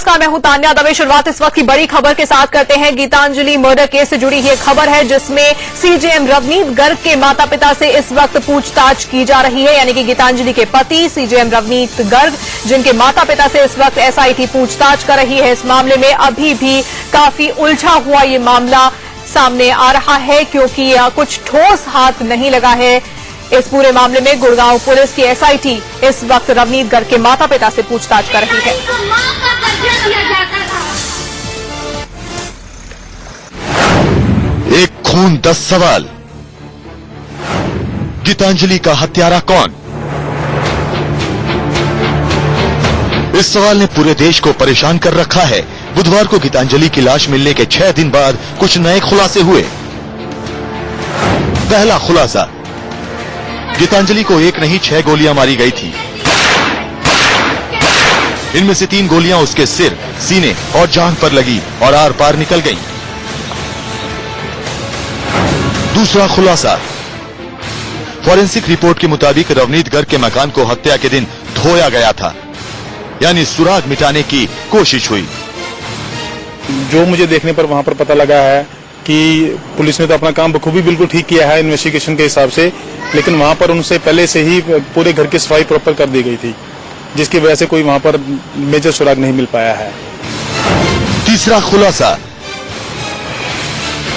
नमस्कार, मैं हूं तान्या दवे। शुरुआत इस वक्त की बड़ी खबर के साथ करते हैं। गीतांजलि मर्डर केस से जुड़ी ये खबर है जिसमें सीजेएम रवनीत गर्ग के माता पिता से इस वक्त पूछताछ की जा रही है, यानी कि गीतांजलि के पति सीजेएम रवनीत गर्ग, जिनके माता पिता से इस वक्त एसआईटी पूछताछ कर रही है। इस मामले में अभी भी काफी उलझा हुआ ये मामला सामने आ रहा है क्योंकि कुछ ठोस हाथ नहीं लगा है इस पूरे मामले में। गुड़गांव पुलिस की एसआईटी इस वक्त रवनीत गर्ग के माता पिता से पूछताछ कर रही है। एक खून 10 सवाल। गीतांजलि का हत्यारा कौन? इस सवाल ने पूरे देश को परेशान कर रखा है। बुधवार को गीतांजलि की लाश मिलने के 6 दिन बाद कुछ नए खुलासे हुए। पहला खुलासा, गीतांजलि को एक नहीं 6 गोलियां मारी गई थी। इनमें से 3 गोलियां उसके सिर, सीने और जांघ पर लगी और आर पार निकल गईं। दूसरा खुलासा, फॉरेंसिक रिपोर्ट के मुताबिक रवनीत गर्ग के मकान को हत्या के दिन धोया गया था, यानी सुराग मिटाने की कोशिश हुई। जो मुझे देखने पर वहां पर पता लगा है कि पुलिस ने तो अपना काम बखूबी बिल्कुल ठीक किया है इन्वेस्टिगेशन के हिसाब से, लेकिन वहां पर उनसे पहले से ही पूरे घर की सफाई प्रॉपर कर दी गई थी, जिसकी वजह से कोई वहां पर मेजर सुराग नहीं मिल पाया है। तीसरा खुलासा,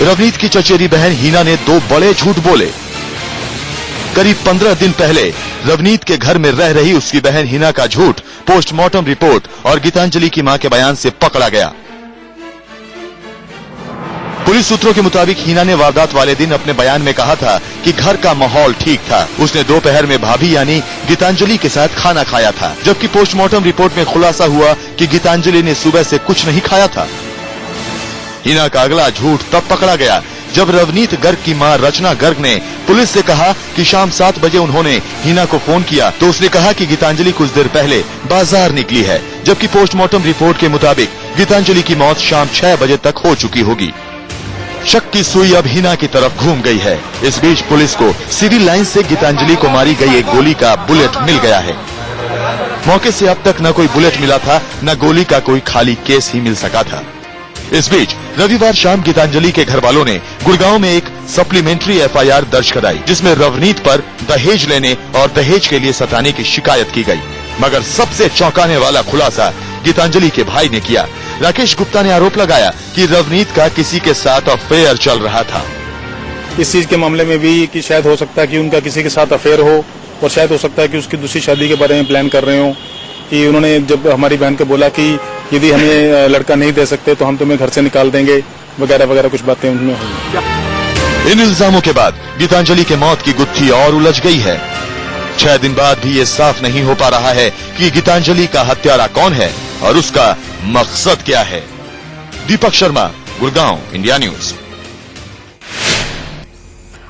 रवनीत की चचेरी बहन हीना ने 2 बड़े झूठ बोले। करीब 15 दिन पहले रवनीत के घर में रह रही उसकी बहन हीना का झूठ पोस्टमार्टम रिपोर्ट और गीतांजलि की मां के बयान से पकड़ा गया। पुलिस सूत्रों के मुताबिक हीना ने वारदात वाले दिन अपने बयान में कहा था कि घर का माहौल ठीक था। उसने दोपहर में भाभी यानी गीतांजलि के साथ खाना खाया था, जबकि पोस्टमार्टम रिपोर्ट में खुलासा हुआ कि गीतांजलि ने सुबह से कुछ नहीं खाया था। हीना का अगला झूठ तब पकड़ा गया जब रवनीत गर्ग की मां रचना गर्ग ने पुलिस से कहा कि शाम 7 बजे उन्होंने हीना को फोन किया तो उसने कहा कि गीतांजलि कुछ देर पहले बाजार निकली है, जबकि पोस्टमार्टम रिपोर्ट के मुताबिक गीतांजलि की मौत शाम 6 बजे तक हो चुकी होगी। शक की सुई अब हीना की तरफ घूम गई है। इस बीच पुलिस को सिविल लाइन से गीतांजलि को मारी गई एक गोली का बुलेट मिल गया है। मौके से अब तक न कोई बुलेट मिला था, न गोली का कोई खाली केस ही मिल सका था। इस बीच रविवार शाम गीतांजलि के घर वालों ने गुड़गांव में एक सप्लीमेंट्री एफआईआर दर्ज कराई, जिसमें रवनीत पर दहेज लेने और दहेज के लिए सताने की शिकायत की गई। मगर सबसे चौंकाने वाला खुलासा गीतांजलि के भाई ने किया। राकेश गुप्ता ने आरोप लगाया कि रवनीत का किसी के साथ अफेयर चल रहा था। इस चीज के मामले में भी कि शायद हो सकता है कि उनका किसी के साथ अफेयर हो, और शायद हो सकता है कि उसकी दूसरी शादी के बारे में प्लान कर रहे हो। कि उन्होंने जब हमारी बहन को बोला कि यदि हमें लड़का नहीं दे सकते तो हम तुम्हें घर से निकाल देंगे, वगैरह वगैरह कुछ बातें उनमें हुई। इन इल्जामों के बाद गीतांजलि के मौत की गुत्थी और उलझ गई है। 6 दिन बाद भी ये साफ नहीं हो पा रहा है कि गीतांजलि का हत्यारा कौन है और उसका मकसद क्या है। Deepak Sharma, Gurgaon, India news.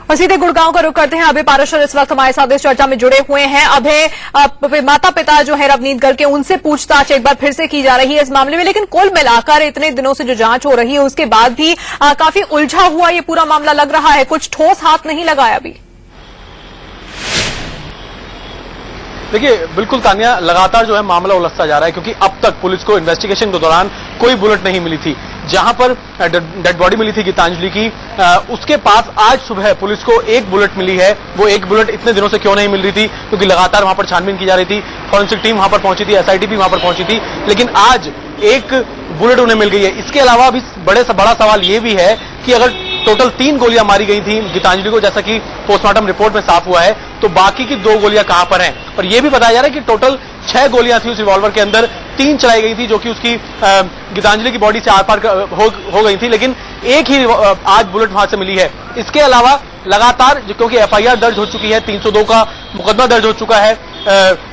और सीधे गुड़गांव का रुख करते हैं। अभय पाराशर इस वक्त हमारे साथ इस चर्चा में जुड़े हुए हैं। अभय, माता पिता जो है रवनीत गर्ग के, उनसे पूछताछ एक बार फिर से की जा रही है इस मामले में, लेकिन कुल मिलाकर इतने दिनों से जो जांच हो रही है उसके बाद भी काफी उलझा हुआ ये पूरा मामला लग रहा है। कुछ ठोस हाथ नहीं लगाया अभी। देखिए, बिल्कुल तान्या, लगातार जो है मामला उलझता जा रहा है क्योंकि अब तक पुलिस को इन्वेस्टिगेशन के दौरान कोई बुलेट नहीं मिली थी। जहां पर डेड बॉडी मिली थी गीतांजलि की, उसके पास आज सुबह पुलिस को एक बुलेट मिली है। वो एक बुलेट इतने दिनों से क्यों नहीं मिल रही थी, क्योंकि लगातार वहां पर छानबीन की जा रही थी। फॉरेंसिक टीम वहां पर पहुंची थी, एसआईटी भी वहां पर पहुंची थी, लेकिन आज एक बुलेट उन्हें मिल गई है। इसके अलावा अभी बड़ा सवाल ये भी है कि अगर टोटल 3 गोलियां मारी गई थी गीतांजलि को, जैसा कि पोस्टमार्टम रिपोर्ट में साफ हुआ है, तो बाकी की 2 गोलियां कहां पर हैं। और यह भी बताया जा रहा है कि टोटल 6 गोलियां थी उस रिवॉल्वर के अंदर, 3 चलाई गई थी जो कि उसकी गीतांजलि की बॉडी से आर पार हो गई थी, लेकिन एक ही आज बुलेट वहां से मिली है। इसके अलावा लगातार, क्योंकि एफआईआर दर्ज हो चुकी है, 302 का मुकदमा दर्ज हो चुका है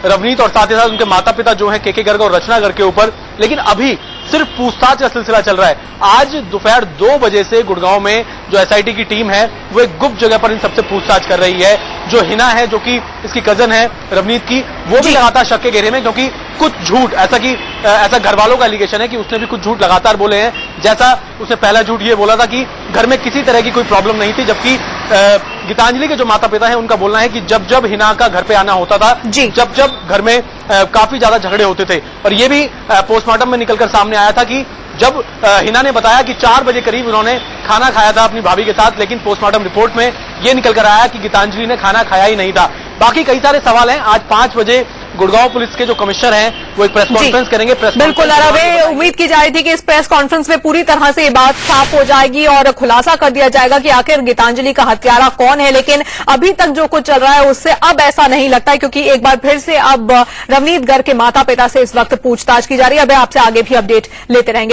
रवनीत और साथ ही साथ उनके माता पिता जो है के गर्ग और रचना गर्ग के ऊपर, लेकिन अभी सिर्फ पूछताछ का सिलसिला चल रहा है। आज दोपहर 2 बजे से गुड़गांव में जो एसआईटी की टीम है वो एक गुप्त जगह पर इन सबसे पूछताछ कर रही है। जो हिना है, जो कि इसकी कजन है रवनीत की, वो भी लगातार शक के घेरे में, क्योंकि कुछ झूठ ऐसा घर वालों का एलिगेशन है कि उसने भी कुछ झूठ लगातार बोले हैं। जैसा उसने पहला झूठ ये बोला था कि घर में किसी तरह की कोई प्रॉब्लम नहीं थी, जबकि गीतांजलि के जो माता पिता हैं उनका बोलना है कि जब जब हिना का घर पे आना होता था, जी। जब जब घर में काफी ज्यादा झगड़े होते थे, और ये भी पोस्टमार्टम में निकलकर सामने आया था कि जब हिना ने बताया कि 4 बजे करीब उन्होंने खाना खाया था अपनी भाभी के साथ, लेकिन पोस्टमार्टम रिपोर्ट में ये निकलकर आया कि गीतांजलि ने खाना खाया ही नहीं था। बाकी कई सारे सवाल हैं। आज 5 बजे गुड़गांव पुलिस के जो कमिश्नर हैं वो एक प्रेस कॉन्फ्रेंस करेंगे। बिल्कुल, और अब उम्मीद की जा रही थी कि इस प्रेस कॉन्फ्रेंस में पूरी तरह से ये बात साफ हो जाएगी और खुलासा कर दिया जाएगा कि आखिर गीतांजलि का हत्यारा कौन है, लेकिन अभी तक जो कुछ चल रहा है उससे अब ऐसा नहीं लगता है, क्योंकि एक बार फिर से अब रवनीत गर्ग के माता पिता से इस वक्त पूछताछ की जा रही है। अब आपसे आगे भी अपडेट लेते रहेंगे।